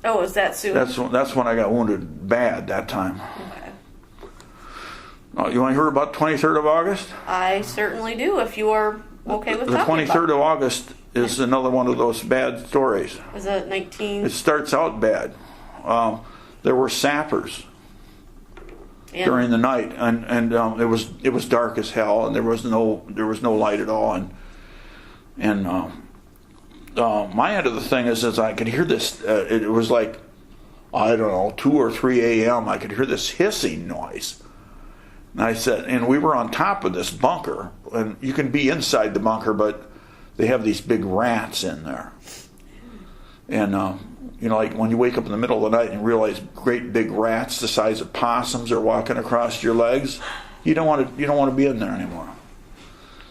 Oh, was that soon? That's when I got wounded bad that time. Okay. You want to hear about 23rd of August? I certainly do, if you are okay with the talking 23rd about of August is another one of those bad stories. Was it 19? It starts out bad. There were sappers during the night, and it was dark as hell, and there was no light at all, and my end of the thing is I could hear this. It was like, I don't know, 2 or 3 a.m. I could hear this hissing noise. And I said, and we were on top of this bunker, and you can be inside the bunker, but they have these big rats in there. And like when you wake up in the middle of the night and realize great big rats the size of possums are walking across your legs, you don't want to be in there anymore.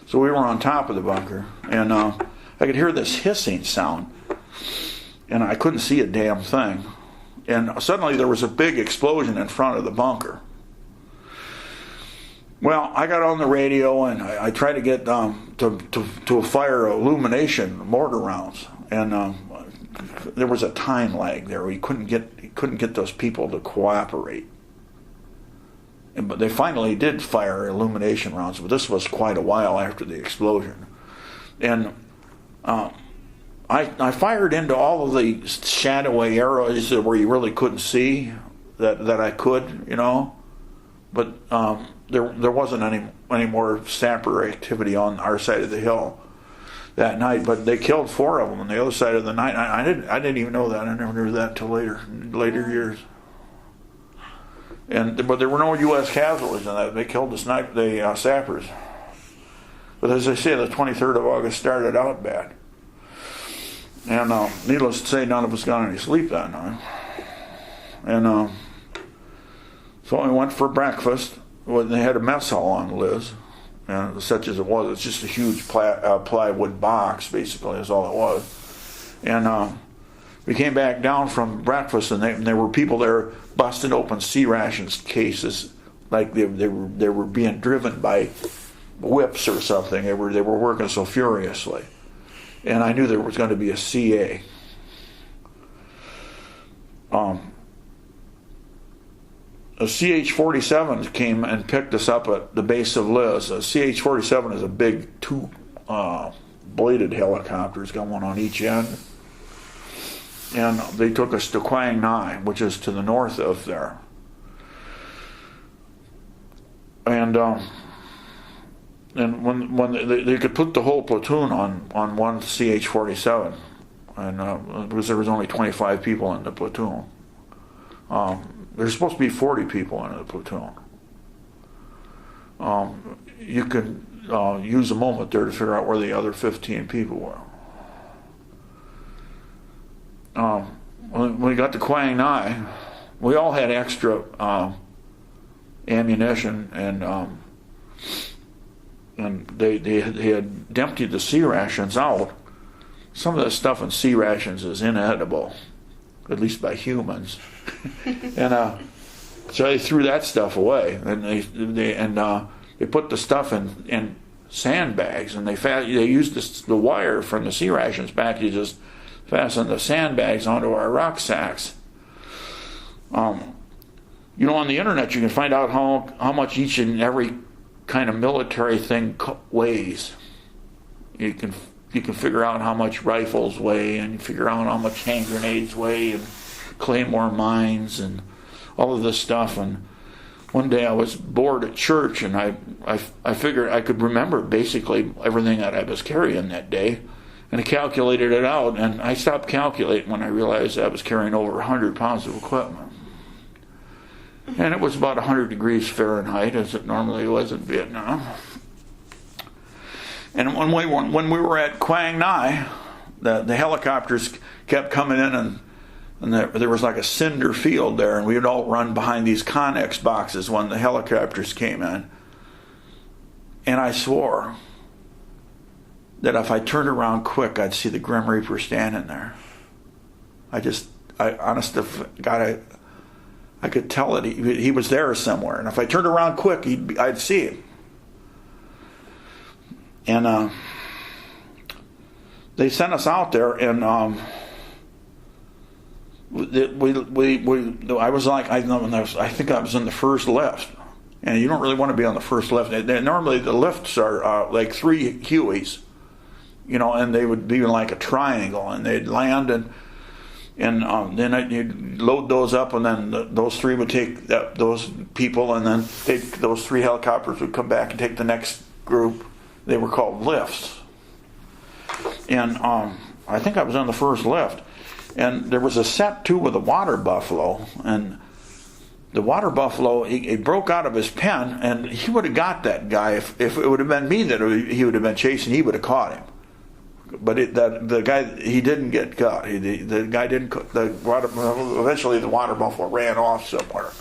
So we were on top of the bunker, and I could hear this hissing sound, and I couldn't see a damn thing. And suddenly there was a big explosion in front of the bunker. Well, I got on the radio and I tried to get to fire illumination mortar rounds, and there was a time lag there. We couldn't get those people to cooperate. But they finally did fire illumination rounds, but this was quite a while after the explosion. And I fired into all of the shadowy areas where you really couldn't see that I could, but there wasn't any more sapper activity on our side of the hill that night. But they killed 4 of them on the other side of the night. I didn't even know that. I never knew that until later years. But there were no U.S. casualties in that. They killed the sappers. But as I say, the 23rd of August started out bad. And needless to say, none of us got any sleep that night. And so we went for breakfast. They had a mess hall on Liz, and such as it was. It's just a huge plywood box, basically, is all it was. And we came back down from breakfast, and there were people there busting open C rations cases, like they were being driven by whips or something. They were working so furiously, and I knew there was going to be a CA. A CH-47 came and picked us up at the base of Liz. A CH-47 is a big 2-bladed helicopter. It's got one on each end. And they took us to Quang Ngai, which is to the north of there. And when they could put the whole platoon on one CH-47, and because there was only 25 people in the platoon. There's supposed to be 40 people in the platoon. You can use a moment there to figure out where the other 15 people were. When we got to Quang Ngai, we all had extra ammunition, and they had emptied the C rations out. Some of the stuff in C rations is inedible, at least by humans. And so they threw that stuff away, and they put the stuff in sandbags, and they used the wire from the C rations back to just fasten the sandbags onto our rucksacks. On the internet you can find out how much each and every kind of military thing weighs. You can figure out how much rifles weigh, and you figure out how much hand grenades weigh, and claymore mines, and all of this stuff. And one day I was bored at church, and I figured I could remember basically everything that I was carrying that day, and I calculated it out, and I stopped calculating when I realized I was carrying over 100 pounds of equipment. And it was about 100 degrees Fahrenheit, as it normally was in Vietnam. And when we were at Quang Ngai, the helicopters kept coming in, and there was like a cinder field there, and we would all run behind these Connex boxes when the helicopters came in. And I swore that if I turned around quick, I'd see the Grim Reaper standing there. Honest to God, I could tell that he was there somewhere, and if I turned around quick, I'd see him. And they sent us out there, and I was like, I think I was in the first lift, and you don't really want to be on the first lift. Normally the lifts are like 3 Hueys, and they would be like a triangle, and they'd land, and then you'd load those up, and then those 3 would take those people, and then those 3 helicopters would come back and take the next group. They were called lifts, and I think I was on the first lift. And there was a set too with a water buffalo, and the water buffalo, he broke out of his pen, and he would have got that guy if it would have been me that he would have been chasing. He would have caught him, but the guy, he didn't get caught. The guy didn't. Eventually, the water buffalo ran off somewhere.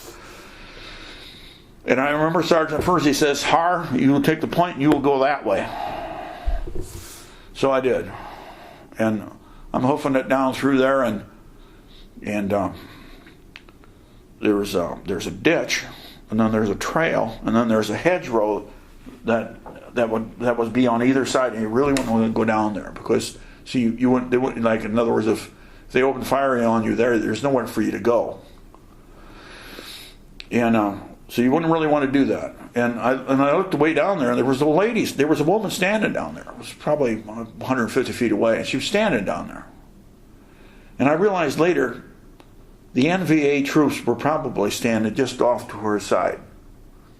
And I remember Sergeant First, he says, "Haar, you will take the point, and you will go that way." So I did, and I'm hoofing it down through there, and there's a ditch, and then there's a trail, and then there's a hedgerow that would be on either side, and you really wouldn't want to go down there because they wouldn't, like, in other words, if they opened fire on you there's nowhere for you to go, and so you wouldn't really want to do that. And I looked way down there, and there was a woman standing down there. It was probably 150 feet away, and she was standing down there. And I realized later, the NVA troops were probably standing just off to her side,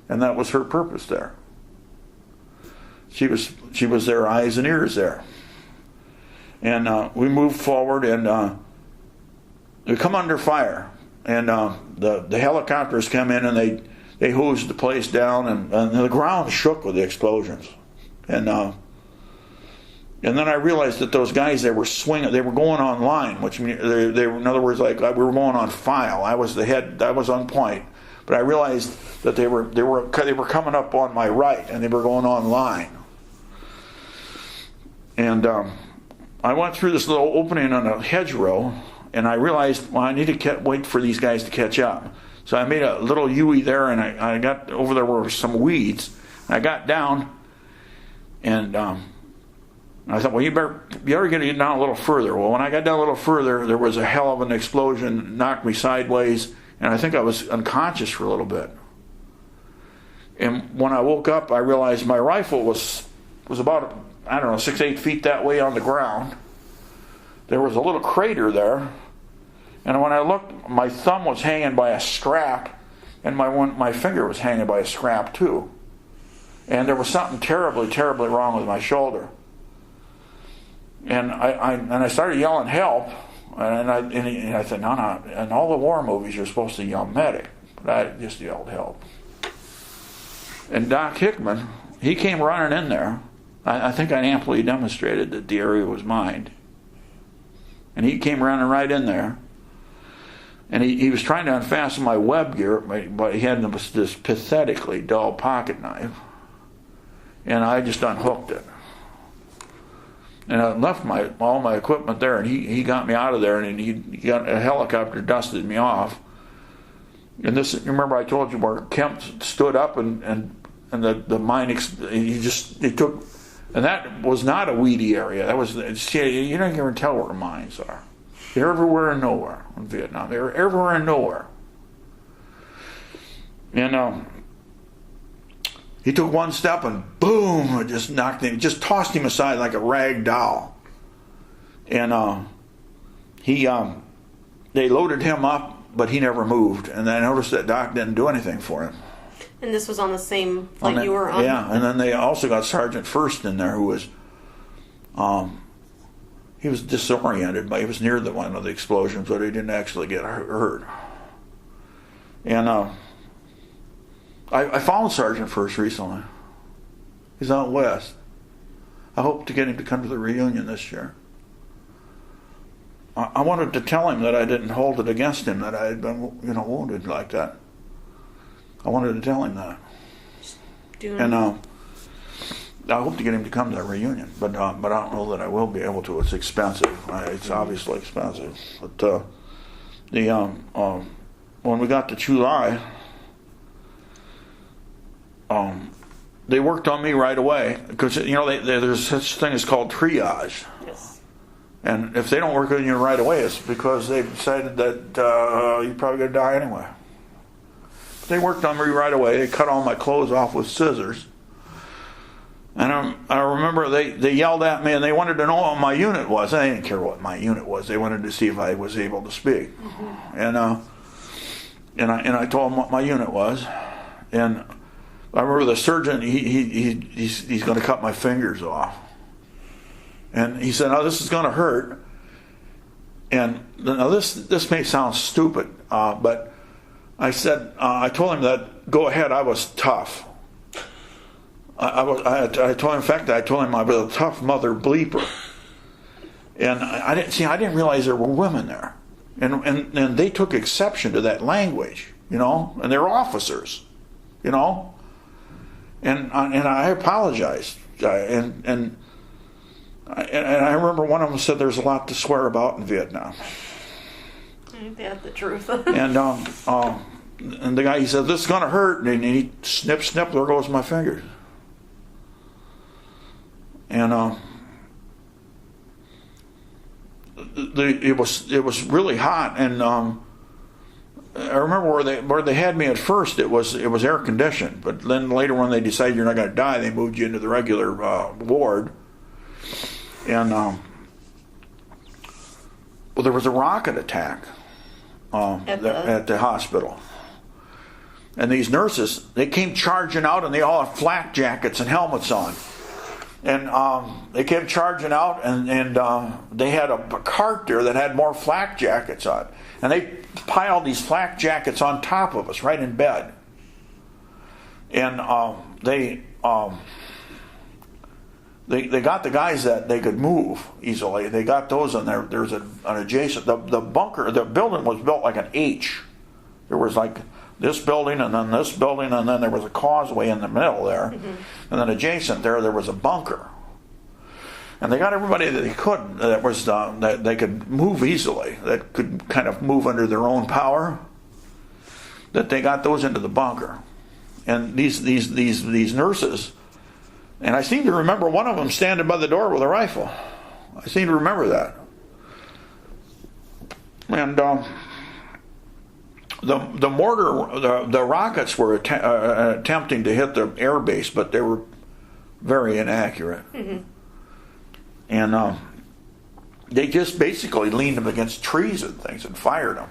and that was her purpose there. She was their eyes and ears there. And we moved forward, and we come under fire, and the helicopters come in, and they hosed the place down, and the ground shook with the explosions. And then I realized that those guys, they were going on line, which means they were, in other words, like we were going on file. I was the head, I was on point. But I realized that they were coming up on my right, and they were going on line. And I went through this little opening on a hedgerow, and I realized, well, I need to wait for these guys to catch up. So I made a little U there, and I got over there where some weeds. I got down, and I thought, well, you better get down a little further. Well, when I got down a little further, there was a hell of an explosion, knocked me sideways, and I think I was unconscious for a little bit. And when I woke up, I realized my rifle was about, 6-8 feet that way on the ground. There was a little crater there. And when I looked, my thumb was hanging by a scrap, and my finger was hanging by a scrap too. And there was something terribly, terribly wrong with my shoulder. And I started yelling help, and I said, no, in all the war movies you're supposed to yell medic, but I just yelled help. And Doc Hickman, he came running in there. I think I amply demonstrated that the area was mined. And he came running right in there. And he was trying to unfasten my web gear, but he had this pathetically dull pocket knife. And I just unhooked it. And I left all my equipment there, and he got me out of there, and he got a helicopter, dusted me off. And this, remember I told you where Kemp stood up and the mine, he took, and that was not a weedy area. That was, you don't even tell where mines are. They're everywhere and nowhere in Vietnam. They're everywhere and nowhere. And he took one step and boom, it just knocked him, just tossed him aside like a rag doll. And they loaded him up, but he never moved. And I noticed that Doc didn't do anything for him. And this was on the same flight you were on? Yeah, and then they also got Sergeant First in there, who was, he was disoriented, but he was near one of the explosions, but he didn't actually get hurt. And I found Sergeant First recently. He's out west. I hope to get him to come to the reunion this year. I wanted to tell him that I didn't hold it against him, that I had been, wounded like that. I wanted to tell him that. And I hope to get him to come to the reunion, but I don't know that I will be able to. It's expensive. It's obviously expensive. But when we got to July, they worked on me right away because there's such thing as called triage. Yes. And if they don't work on you right away, it's because they've decided that you're probably going to die anyway. They worked on me right away. They cut all my clothes off with scissors. And I remember they yelled at me and they wanted to know what my unit was. I didn't care what my unit was. They wanted to see if I was able to speak. And I told them what my unit was. And I remember the surgeon, he's going to cut my fingers off. And he said, "Oh, this is going to hurt." And now this may sound stupid, but I said, I told him that, go ahead, I was tough. I told him, in fact, I told him I was a tough mother bleeper. And I didn't realize there were women there. And they took exception to that language, you know, and they're officers, you know. And I apologized. And I remember one of them said there's a lot to swear about in Vietnam. Ain't that the truth? And the guy, he said, "This is going to hurt." And he snip, there goes my fingers. And it was really hot. And I remember where they had me at first, it was air conditioned. But then later, when they decided you're not going to die, they moved you into the regular ward. And well, there was a rocket attack at the hospital. And these nurses, they came charging out, and they all had flak jackets and helmets on. And they came charging out, and they had a cart there that had more flak jackets on. And they piled these flak jackets on top of us, right in bed. And they got the guys that they could move easily. They got those in there. There's an adjacent, the bunker, the building was built like an H. There was like this building, and then this building, and then there was a causeway in the middle there. Mm-hmm. And then adjacent there was a bunker. And they got everybody that they could, that they could move easily, that could kind of move under their own power, that they got those into the bunker. And these nurses, and I seem to remember one of them standing by the door with a rifle. I seem to remember that. And the mortar, the rockets were attempting to hit the air base, but they were very inaccurate. Mm-hmm. And they just basically leaned them against trees and things and fired them.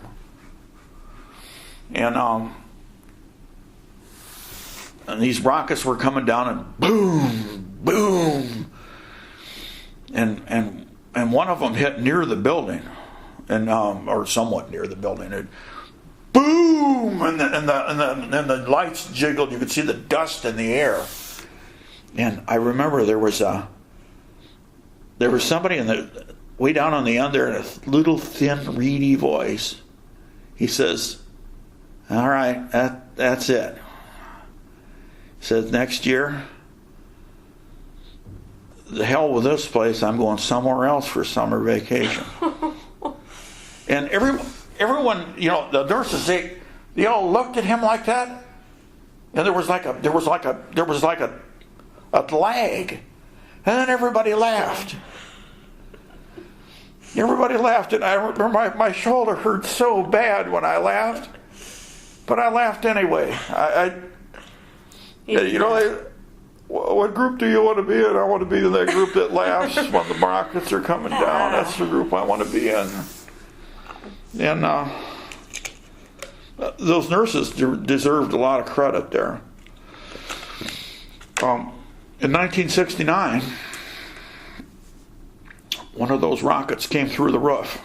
And these rockets were coming down and boom, boom, and one of them hit near the building, and or somewhat near the building. It boom, and the lights jiggled. You could see the dust in the air. And I remember there was somebody way down on the end there in a little thin, reedy voice. He says, "All right, that's it." He says, "Next year, the hell with this place. I'm going somewhere else for summer vacation." And everyone, you know, the nurses, they all looked at him like that, and there was like a lag, and then everybody laughed. Everybody laughed, and I remember my shoulder hurt so bad when I laughed, but I laughed anyway. You know, what group do you want to be in? I want to be in that group that laughs when the rockets are coming down. That's the group I want to be in. And those nurses deserved a lot of credit there. In 1969, one of those rockets came through the roof.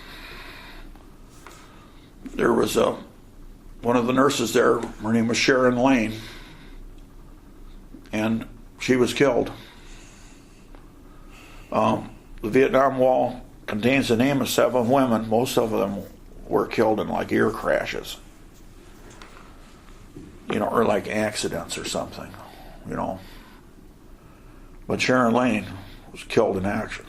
There was one of the nurses there. Her name was Sharon Lane. And she was killed. The Vietnam Wall contains the name of 7 women. Most of them were killed in like ear crashes, you know, or like accidents or something, you know. But Sharon Lane was killed in action.